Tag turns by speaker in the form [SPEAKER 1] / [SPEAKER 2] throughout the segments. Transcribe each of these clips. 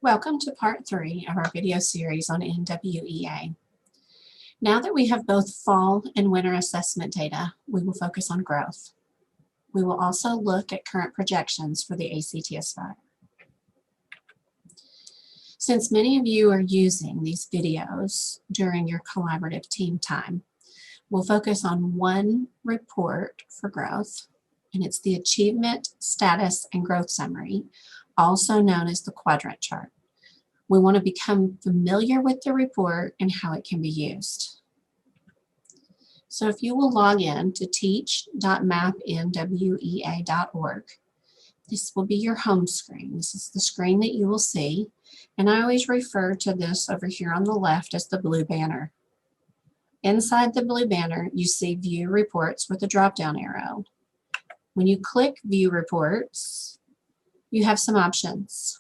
[SPEAKER 1] Welcome to part 3 of our video series on NWEA. Now that we have both fall and winter assessment data, we will focus on growth. We will also look at current projections for the ACTS-5. Since many of you are using these videos during your collaborative team time, we'll focus on one report for growth, and it's the Achievement, Status, and Growth Summary, also known as the Quadrant chart. We want to become familiar with the report and how it can be used. So if you will log in to teach.mapnwea.org, this will be your home screen. This is the screen that you will see, and I always refer to this over here on the left as the blue banner. Inside the blue banner, you see View Reports with a drop-down arrow. When you click View Reports, you have some options.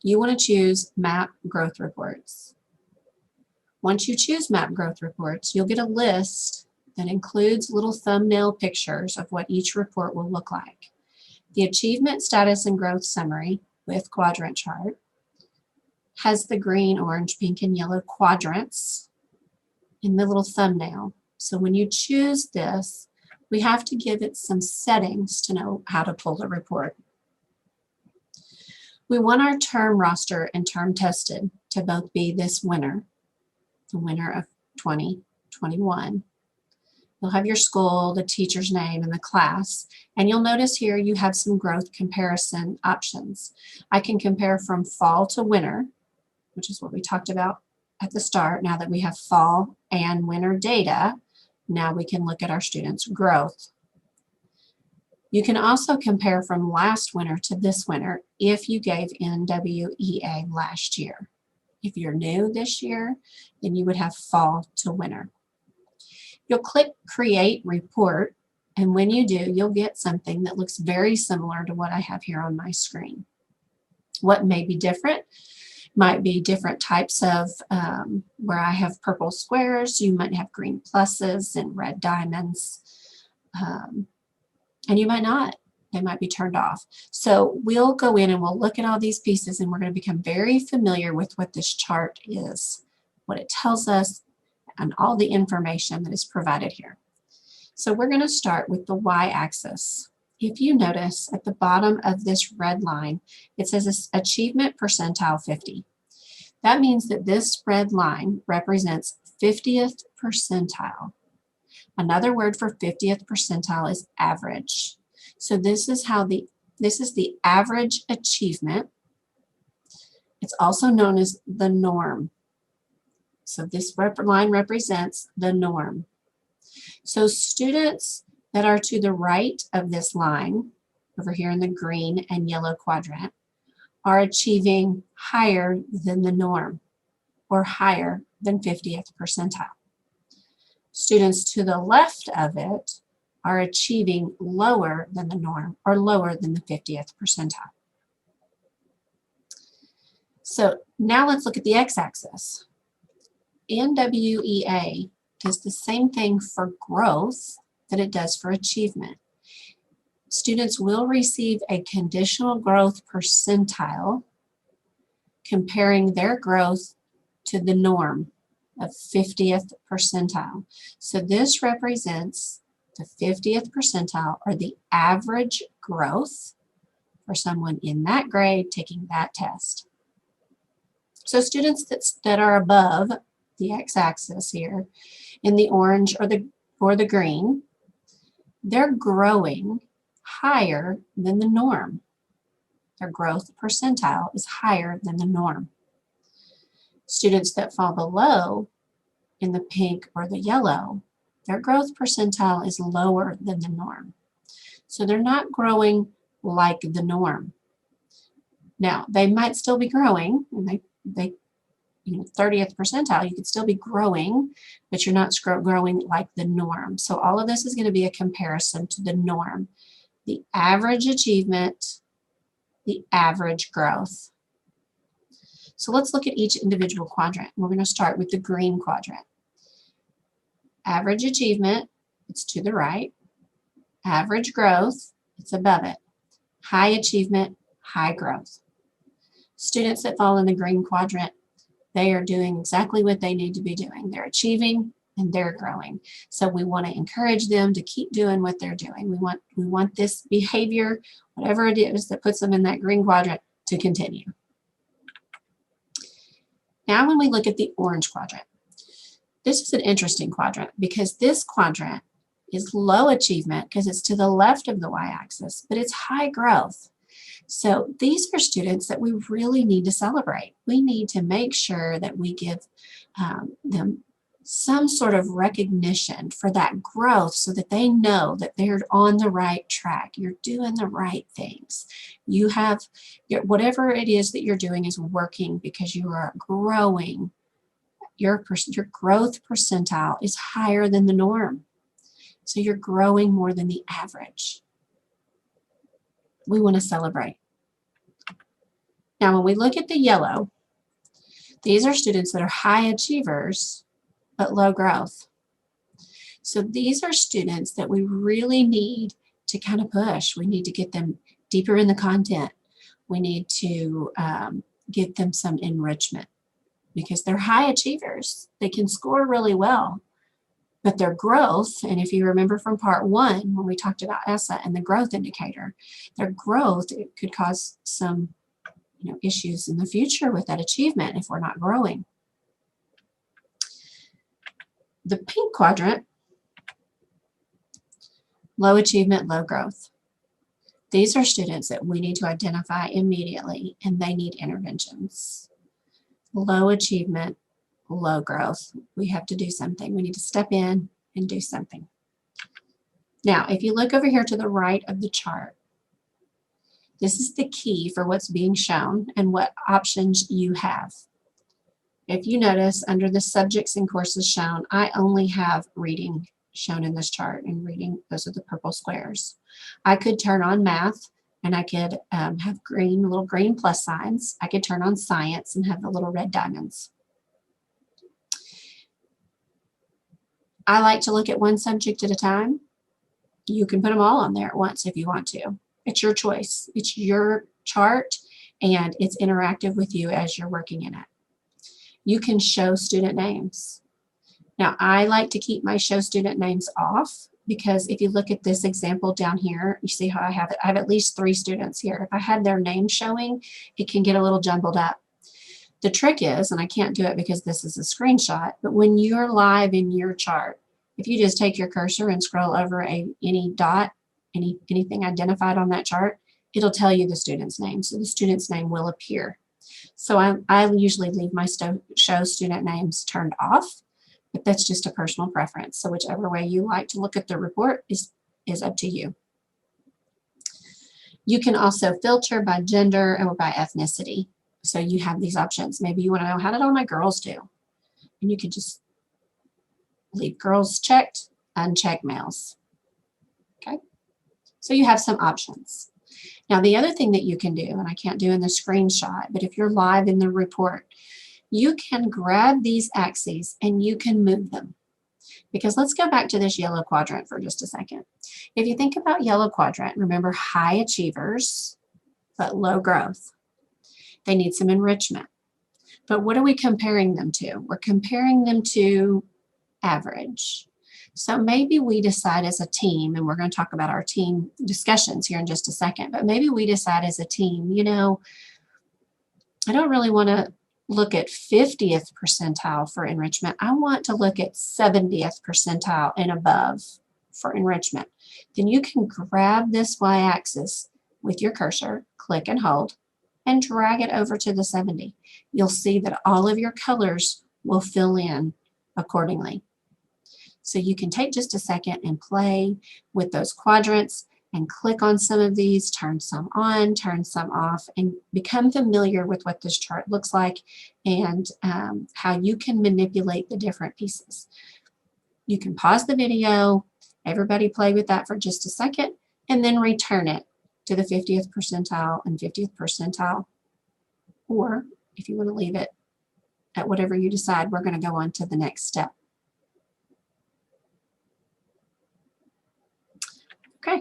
[SPEAKER 1] You want to choose Map Growth Reports. Once you choose Map Growth Reports, you'll get a list that includes little thumbnail pictures of what each report will look like. The Achievement, Status, and Growth Summary with Quadrant chart has the green, orange, pink, and yellow quadrants in the little thumbnail. So when you choose this, we have to give it some settings to know how to pull the report. We want our term roster and term tested to both be this winter, the winter of 2021. You'll have your school, the teacher's name, and the class. And you'll notice here you have some growth comparison options. I can compare from fall to winter, which is what we talked about at the start. Now that we have fall and winter data, now we can look at our students' growth. You can also compare from last winter to this winter if you gave NWEA last year. If you're new this year, then you would have fall to winter. You'll click Create Report, and when you do, you'll get something that looks very similar to what I have here on my screen. What may be different might be different types of, where I have purple squares, you might have green pluses and red diamonds. And you might not. They might be turned off. So we'll go in and we'll look at all these pieces, and we're going to become very familiar with what this chart is, what it tells us, and all the information that is provided here. So we're going to start with the y-axis. If you notice at the bottom of this red line, it says Achievement Percentile 50. That means that this red line represents 50th percentile. Another word for 50th percentile is average. So this is the average achievement. It's also known as the norm. So this line represents the norm. So students that are to the right of this line, over here in the green and yellow quadrant, are achieving higher than the norm, or higher than 50th percentile. Students to the left of it are achieving lower than the norm, or lower than the 50th percentile. So now let's look at the x-axis. NWEA does the same thing for growth that it does for achievement. Students will receive a conditional growth percentile comparing their growth to the norm of 50th percentile. So this represents the 50th percentile, or the average growth for someone in that grade taking that test. So students that are above the x-axis here in the orange or the green, they're growing higher than the norm. Their growth percentile is higher than the norm. Students that fall below in the pink or the yellow, their growth percentile is lower than the norm. So they're not growing like the norm. Now, they might still be growing, and they 30th percentile, you could still be growing, but you're not growing like the norm. So all of this is going to be a comparison to the norm. The average achievement, the average growth. So let's look at each individual quadrant. We're going to start with the green quadrant. Average achievement, it's to the right. Average growth, it's above it. High achievement, high growth. Students that fall in the green quadrant, they are doing exactly what they need to be doing. They're achieving and they're growing. So we want to encourage them to keep doing what they're doing. We want this behavior, whatever it is that puts them in that green quadrant, to continue. Now when we look at the orange quadrant, this is an interesting quadrant because this quadrant is low achievement because it's to the left of the y-axis, but it's high growth. So these are students that we really need to celebrate. We need to make sure that we give them some sort of recognition for that growth so that they know that they're on the right track. You're doing the right things. You have, whatever it is that you're doing is working because you are growing. Your growth percentile is higher than the norm. So you're growing more than the average. We want to celebrate. Now, when we look at the yellow, these are students that are high achievers, but low growth. So these are students that we really need to kind of push. We need to get them deeper in the content. We need to give them some enrichment because they're high achievers. They can score really well, but their growth, and if you remember from part 1, when we talked about ESSA and the growth indicator, their growth, it could cause some issues in the future with that achievement if we're not growing. The pink quadrant, low achievement, low growth. These are students that we need to identify immediately and they need interventions. Low achievement, low growth. We have to do something. We need to step in and do something. Now, if you look over here to the right of the chart, this is the key for what's being shown and what options you have. If you notice under the subjects and courses shown, I only have reading shown in this chart, and reading, those are the purple squares. I could turn on math and I could have little green plus signs. I could turn on science and have the little red diamonds. I like to look at one subject at a time. You can put them all on there at once if you want to. It's your choice. It's your chart and it's interactive with you as you're working in it. You can show student names. Now, I like to keep my show student names off because if you look at this example down here, you see how I have it. I have at least 3 students here. If I had their name showing, it can get a little jumbled up. The trick is, and I can't do it because this is a screenshot, but when you're live in your chart, if you just take your cursor and scroll over any dot, anything identified on that chart, it'll tell you the student's name. So the student's name will appear. So I usually leave my show student names turned off, but that's just a personal preference. So whichever way you like to look at the report is up to you. You can also filter by gender or by ethnicity. So you have these options. Maybe you want to know, how did all my girls do? And you can just leave girls checked, uncheck males. Okay. So you have some options. Now, the other thing that you can do, and I can't do in the screenshot, but if you're live in the report, you can grab these axes and you can move them. Because let's go back to this yellow quadrant for just a second. If you think about yellow quadrant, remember high achievers, but low growth. They need some enrichment. But what are we comparing them to? We're comparing them to average. So maybe we decide as a team, and we're going to talk about our team discussions here in just a second, but maybe we decide as a team, I don't really want to look at 50th percentile for enrichment. I want to look at 70th percentile and above for enrichment. Then you can grab this y-axis with your cursor, click and hold, and drag it over to the 70. You'll see that all of your colors will fill in accordingly. So you can take just a second and play with those quadrants and click on some of these, turn some on, turn some off, and become familiar with what this chart looks like and how you can manipulate the different pieces. You can pause the video, everybody play with that for just a second, and then return it to the 50th percentile and 50th percentile. Or if you want to leave it at whatever you decide, we're going to go on to the next step. Okay.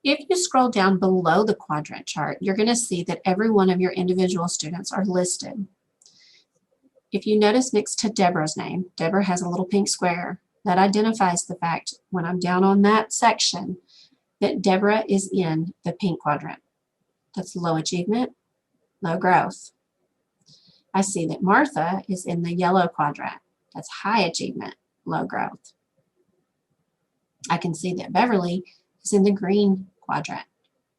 [SPEAKER 1] If you scroll down below the quadrant chart, you're going to see that every one of your individual students are listed. If you notice next to Deborah's name, Deborah has a little pink square. That identifies the fact, when I'm down on that section, that Deborah is in the pink quadrant. That's low achievement, low growth. I see that Martha is in the yellow quadrant. That's high achievement, low growth. I can see that Beverly is in the green quadrant,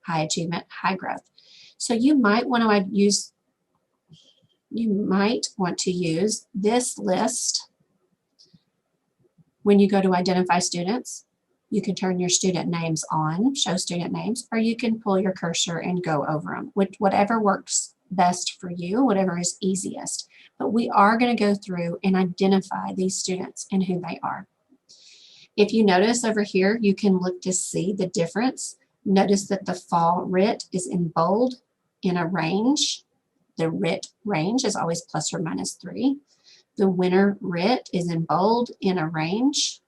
[SPEAKER 1] high achievement, high growth. So you might want to use this list when you go to identify students. You can turn your student names on, show student names, or you can pull your cursor and go over them, whatever works best for you, whatever is easiest. But we are going to go through and identify these students and who they are. If you notice over here, you can look to see the difference. Notice that the fall RIT is in bold in a range. The RIT range is always plus or minus 3. The winter RIT is in bold in a range.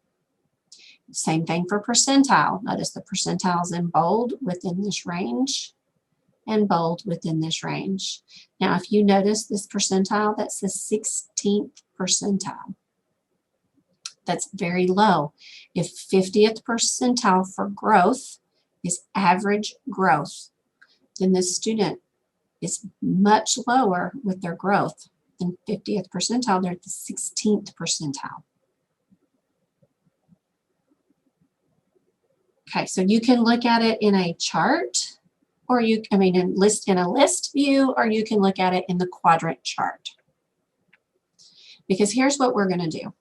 [SPEAKER 1] Same thing for percentile. Notice the percentile is in bold within this range and bold within this range. Now, if you notice this percentile, that's the 16th percentile. That's very low. If 50th percentile for growth is average growth, then this student is much lower with their growth than 50th percentile. They're at the 16th percentile. Okay, so you can look at it in a chart, or in a list view, or you can look at it in the quadrant chart. Because here's what we're going to do.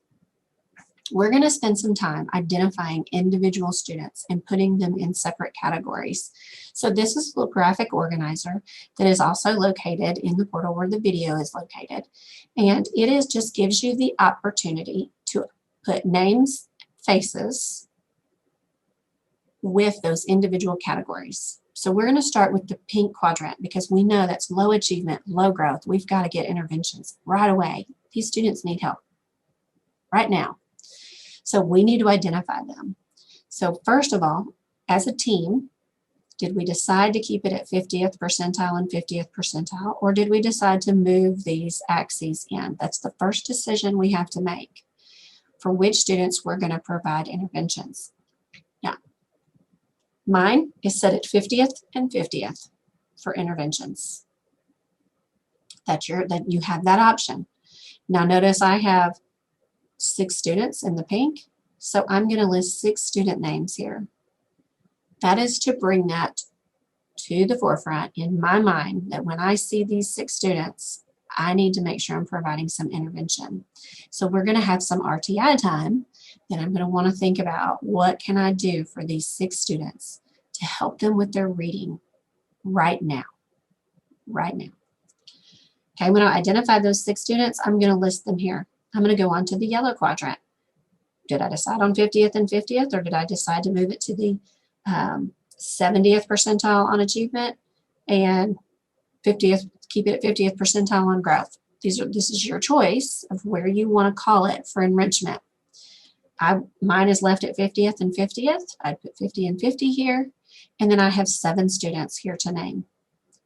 [SPEAKER 1] We're going to spend some time identifying individual students and putting them in separate categories. So this is a graphic organizer that is also located in the portal where the video is located. And it just gives you the opportunity to put names, faces with those individual categories. So we're going to start with the pink quadrant because we know that's low achievement, low growth. We've got to get interventions right away. These students need help right now. So we need to identify them. So first of all, as a team, did we decide to keep it at 50th percentile and 50th percentile, or did we decide to move these axes in? That's the first decision we have to make for which students we're going to provide interventions. Now, mine is set at 50th and 50th for interventions. That you have that option. Now notice I have 6 students in the pink, so I'm going to list 6 student names here. That is to bring that to the forefront in my mind that when I see these 6 students, I need to make sure I'm providing some intervention. So we're going to have some RTI time that I'm going to want to think about what can I do for these 6 students to help them with their reading right now. Okay, when I identify those 6 students, I'm going to list them here. I'm going to go on to the yellow quadrant. Did I decide on 50th and 50th, or did I decide to move it to the 70th percentile on achievement and 50th, keep it at 50th percentile on growth? This is your choice of where you want to call it for enrichment. Mine is left at 50th and 50th. I'd put 50 and 50 here. And then I have 7 students here to name.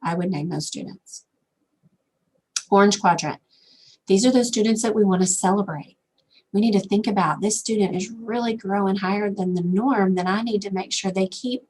[SPEAKER 1] I would name those students. Orange quadrant. These are the students that we want to celebrate. We need to think about this student is really growing higher than the norm, then I need to make sure they keep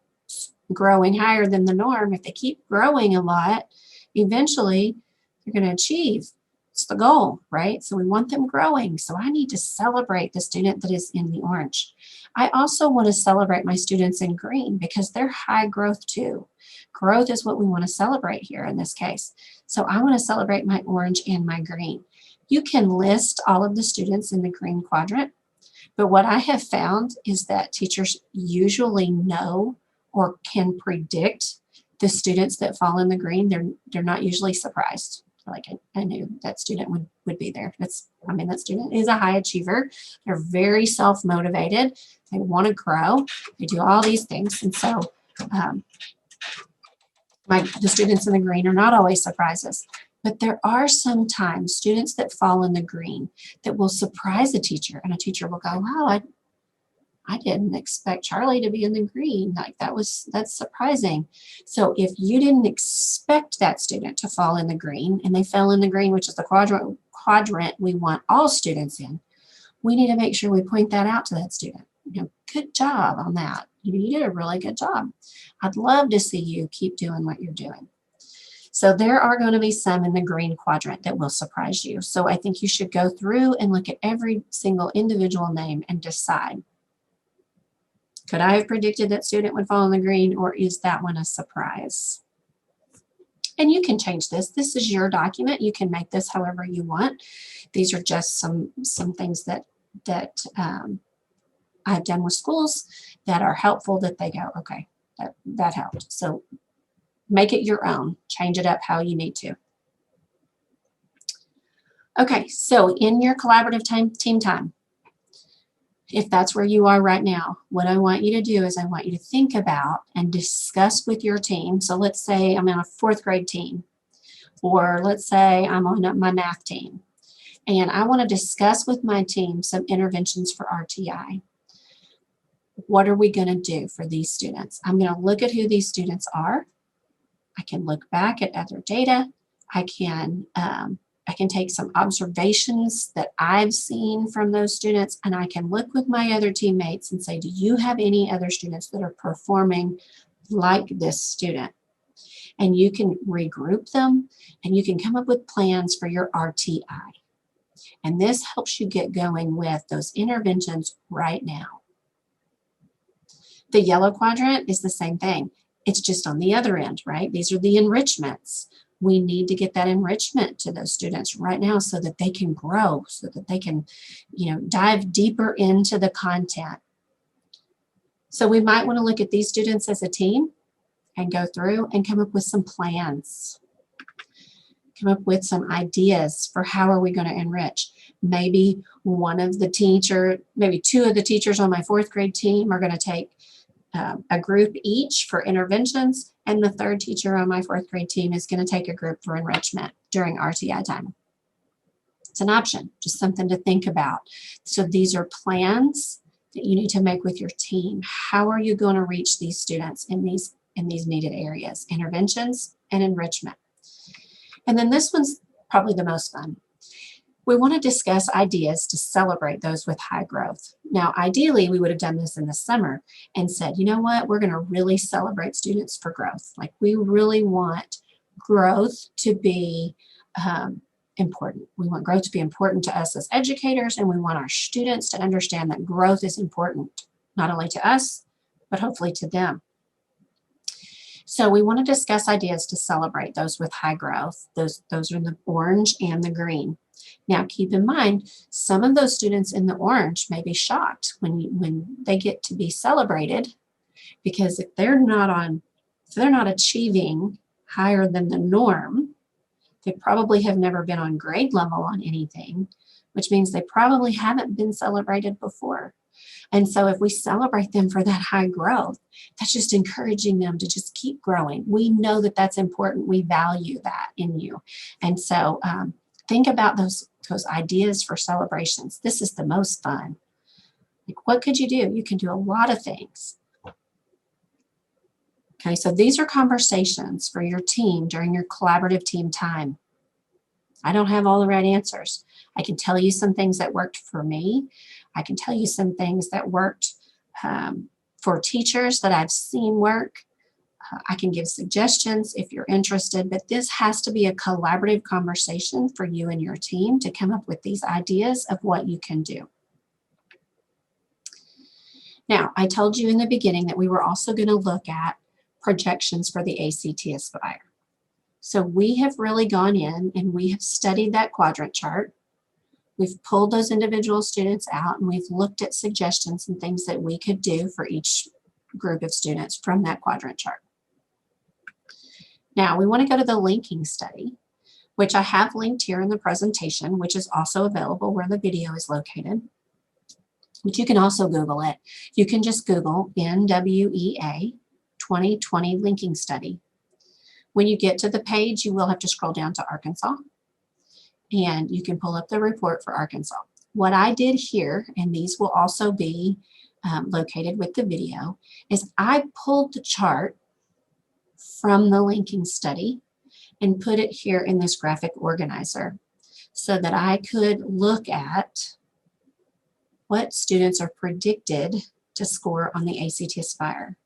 [SPEAKER 1] growing higher than the norm. If they keep growing a lot, eventually they're going to achieve. It's the goal, right? So we want them growing. So I need to celebrate the student that is in the orange. I also want to celebrate my students in green because they're high growth too. Growth is what we want to celebrate here in this case. So I want to celebrate my orange and my green. You can list all of the students in the green quadrant, but what I have found is that teachers usually know or can predict the students that fall in the green. They're not usually surprised. Like I knew that student would be there. That student is a high achiever. They're very self-motivated. They want to grow. They do all these things. And so the students in the green are not always surprises. But there are sometimes students that fall in the green that will surprise a teacher, and a teacher will go, wow, I didn't expect Charlie to be in the green. Like that's surprising. So if you didn't expect that student to fall in the green and they fell in the green, which is the quadrant we want all students in, we need to make sure we point that out to that student. Good job on that. You did a really good job. I'd love to see you keep doing what you're doing. So there are going to be some in the green quadrant that will surprise you. So I think you should go through and look at every single individual name and decide, could I have predicted that student would fall in the green, or is that one a surprise? And you can change this. This is your document. You can make this however you want. These are just some things that I've done with schools that are helpful, that they go, okay, that helped. So make it your own. Change it up how you need to. Okay, so in your collaborative team time, if that's where you are right now, what I want you to do is I want you to think about and discuss with your team. So let's say I'm on a 4th grade team, or let's say I'm on my math team, and I want to discuss with my team some interventions for RTI. What are we going to do for these students? I'm going to look at who these students are. I can look back at other data. I can take some observations that I've seen from those students, and I can look with my other teammates and say, do you have any other students that are performing like this student? And you can regroup them, and you can come up with plans for your RTI. And this helps you get going with those interventions right now. The yellow quadrant is the same thing. It's just on the other end, right? These are the enrichments. We need to get that enrichment to those students right now so that they can grow, so that they can, dive deeper into the content. So we might want to look at these students as a team and go through and come up with some plans. Come up with some ideas for how are we going to enrich. Maybe maybe 2 of the teachers on my 4th grade team are going to take a group each for interventions, and the 3rd teacher on my 4th grade team is going to take a group for enrichment during RTI time. It's an option, just something to think about. So these are plans that you need to make with your team. How are you going to reach these students in these needed areas? Interventions and enrichment. And then this one's probably the most fun. We want to discuss ideas to celebrate those with high growth. Now, ideally, we would have done this in the summer and said, you know what, we're going to really celebrate students for growth. Like, we really want growth to be important. We want growth to be important to us as educators, and we want our students to understand that growth is important, not only to us, but hopefully to them. So we want to discuss ideas to celebrate those with high growth. Those are the orange and the green. Now, keep in mind, some of those students in the orange may be shocked when they get to be celebrated, because if they're not achieving higher than the norm, they probably have never been on grade level on anything, which means they probably haven't been celebrated before. And so if we celebrate them for that high growth, that's just encouraging them to just keep growing. We know that that's important. We value that in you. And so think about those ideas for celebrations. This is the most fun. Like, what could you do? You can do a lot of things. Okay, so these are conversations for your team during your collaborative team time. I don't have all the right answers. I can tell you some things that worked for me. I can tell you some things that worked for teachers that I've seen work. I can give suggestions if you're interested, but this has to be a collaborative conversation for you and your team to come up with these ideas of what you can do. Now, I told you in the beginning that we were also going to look at projections for the ACT Aspire. So we have really gone in and we have studied that quadrant chart. We've pulled those individual students out, and we've looked at suggestions and things that we could do for each group of students from that quadrant chart. Now, we want to go to the linking study, which I have linked here in the presentation, which is also available where the video is located. But you can also Google it. You can just Google NWEA 2020 linking study. When you get to the page, you will have to scroll down to Arkansas, and you can pull up the report for Arkansas. What I did here, and these will also be located with the video, is I pulled the chart from the linking study and put it here in this graphic organizer so that I could look at what students are predicted to score on the ACT Aspire.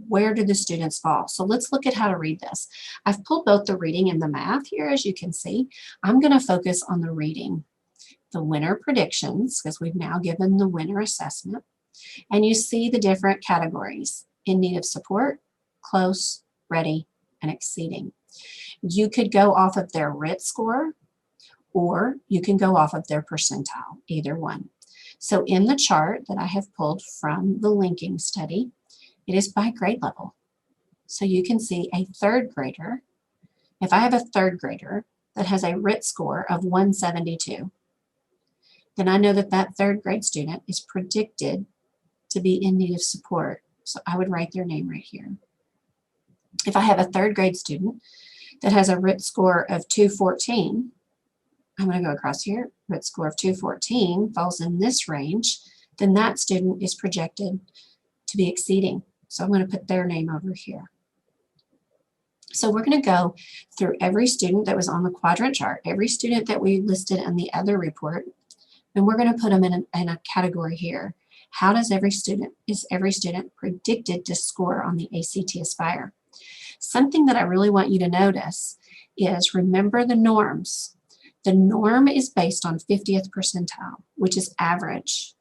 [SPEAKER 1] Where do the students fall? So let's look at how to read this. I've pulled both the reading and the math here, as you can see. I'm going to focus on the reading. The winner predictions, because we've now given the winner assessment. And you see the different categories: in need of support, close, ready, and exceeding. You could go off of their RIT score, or you can go off of their percentile, either one. So in the chart that I have pulled from the linking study, it is by grade level. So you can see a third grader. If I have a third grader that has a RIT score of 172, then I know that that third grade student is predicted to be in need of support. So I would write their name right here. If I have a third grade student that has a RIT score of 214, I'm going to go across here. RIT score of 214 falls in this range, then that student is projected to be exceeding. So I'm going to put their name over here. So we're going to go through every student that was on the quadrant chart, every student that we listed in the other report, and we're going to put them in a category here. How is every student predicted to score on the ACT Aspire? Something that I really want you to notice is, remember the norms. The norm is based on 50th percentile, which is average.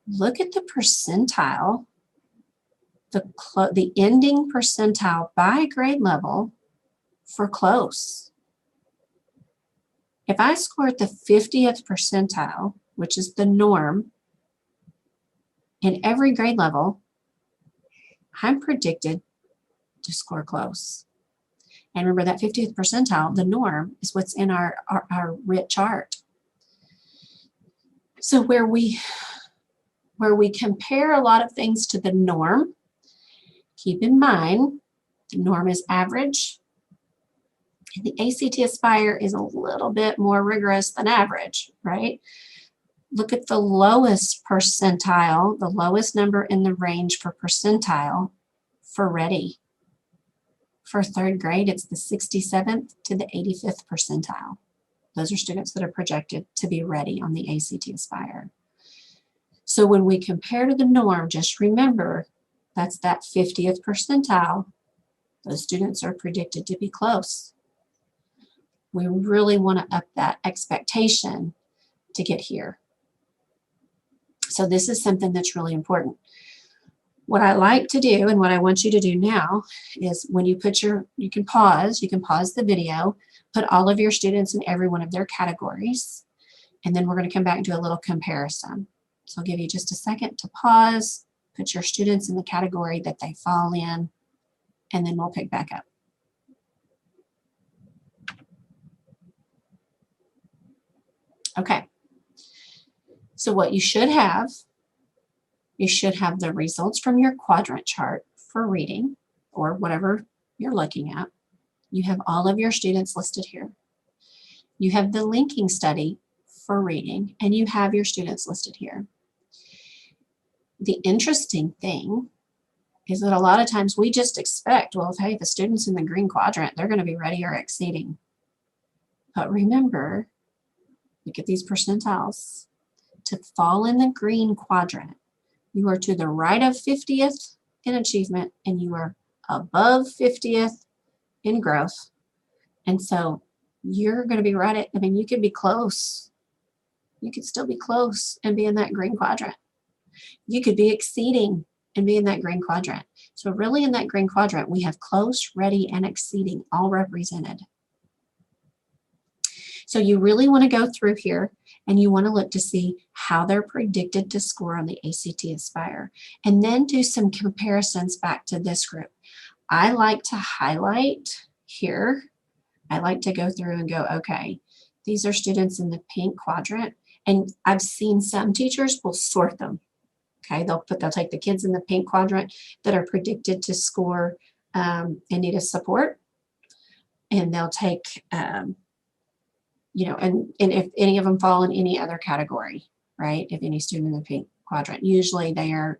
[SPEAKER 1] Look at the percentile, the ending percentile by grade level for close. If I score at the 50th percentile, which is the norm, in every grade level, I'm predicted to score close. And remember that 50th percentile, the norm, is what's in our RIT chart. So where we compare a lot of things to the norm, keep in mind the norm is average. And the ACT Aspire is a little bit more rigorous than average, right? Look at the lowest percentile, the lowest number in the range for percentile for ready. For third grade, it's the 67th to the 85th percentile. Those are students that are projected to be ready on the ACT Aspire. So when we compare to the norm, just remember that's that 50th percentile. Those students are predicted to be close. We really want to up that expectation to get here. So this is something that's really important. What I like to do, and what I want you to do now, is when you put you can pause the video, put all of your students in every one of their categories, and then we're going to come back and do a little comparison. So I'll give you just a second to pause, put your students in the category that they fall in, and then we'll pick back up. Okay. So what you should have the results from your quadrant chart for reading, or whatever you're looking at. You have all of your students listed here. You have the linking study for reading, and you have your students listed here. The interesting thing is that a lot of times we just expect, well, if the student's in the green quadrant, they're going to be ready or exceeding. But remember, look at these percentiles. To fall in the green quadrant, you are to the right of 50th in achievement, and you are above 50th in growth. And so you're going to be right at, you could be close. You could still be close and be in that green quadrant. You could be exceeding and be in that green quadrant. So really in that green quadrant, we have close, ready, and exceeding all represented. So you really want to go through here and you want to look to see how they're predicted to score on the ACT Aspire, and then do some comparisons back to this group. I like to highlight here. I like to go through and go, okay, these are students in the pink quadrant, and I've seen some teachers will sort them. Okay, they'll take the kids in the pink quadrant that are predicted to score in need of support, and they'll take and if any of them fall in any other category, right? If any student in the pink quadrant. Usually they are,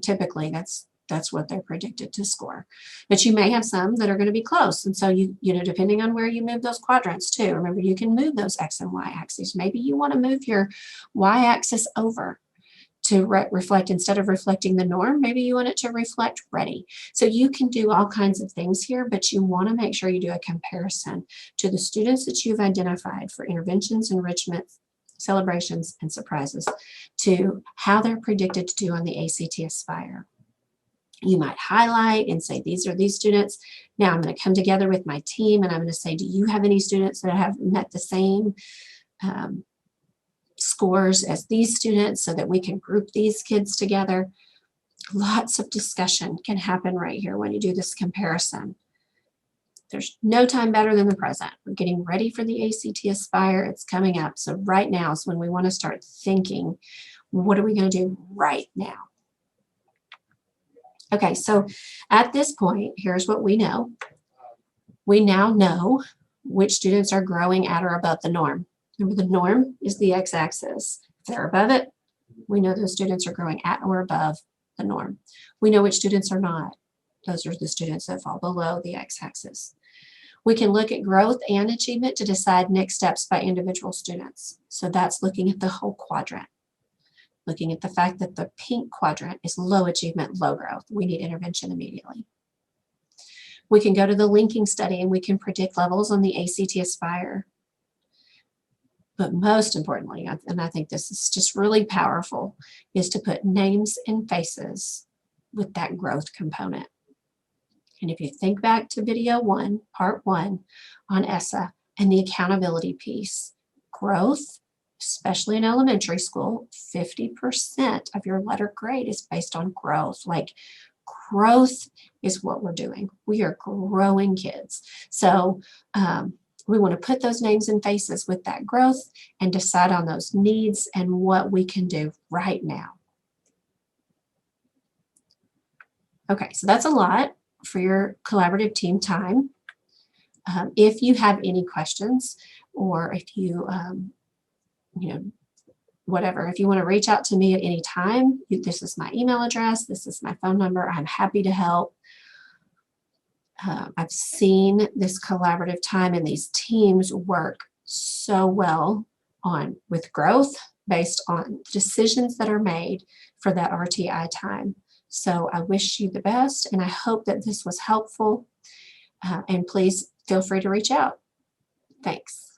[SPEAKER 1] typically that's what they're predicted to score. But you may have some that are going to be close. And so you know, depending on where you move those quadrants too, remember you can move those X and Y axes. Maybe you want to move your Y axis over to reflect, instead of reflecting the norm, maybe you want it to reflect ready. So you can do all kinds of things here, but you want to make sure you do a comparison to the students that you've identified for interventions, enrichment, celebrations, and surprises to how they're predicted to do on the ACT Aspire. You might highlight and say, these are these students. Now I'm going to come together with my team and I'm going to say, do you have any students that have met the same scores as these students so that we can group these kids together? Lots of discussion can happen right here when you do this comparison. There's no time better than the present. We're getting ready for the ACT Aspire. It's coming up. So right now is when we want to start thinking, what are we going to do right now? Okay, so at this point, here's what we know. We now know which students are growing at or above the norm. Remember, the norm is the x-axis. If they're above it, we know those students are growing at or above the norm. We know which students are not. Those are the students that fall below the x-axis. We can look at growth and achievement to decide next steps by individual students. So that's looking at the whole quadrant. Looking at the fact that the pink quadrant is low achievement, low growth. We need intervention immediately. We can go to the linking study and we can predict levels on the ACT Aspire. But most importantly, and I think this is just really powerful, is to put names and faces with that growth component. And if you think back to video 1, part 1 on ESSA and the accountability piece, growth, especially in elementary school, 50% of your letter grade is based on growth. Like, growth is what we're doing. We are growing kids. So we want to put those names and faces with that growth and decide on those needs and what we can do right now. Okay, so that's a lot for your collaborative team time. If you have any questions, or if you, whatever, if you want to reach out to me at any time, this is my email address, this is my phone number. I'm happy to help. I've seen this collaborative time and these teams work so well with growth based on decisions that are made for that RTI time. So I wish you the best, and I hope that this was helpful. And please feel free to reach out. Thanks.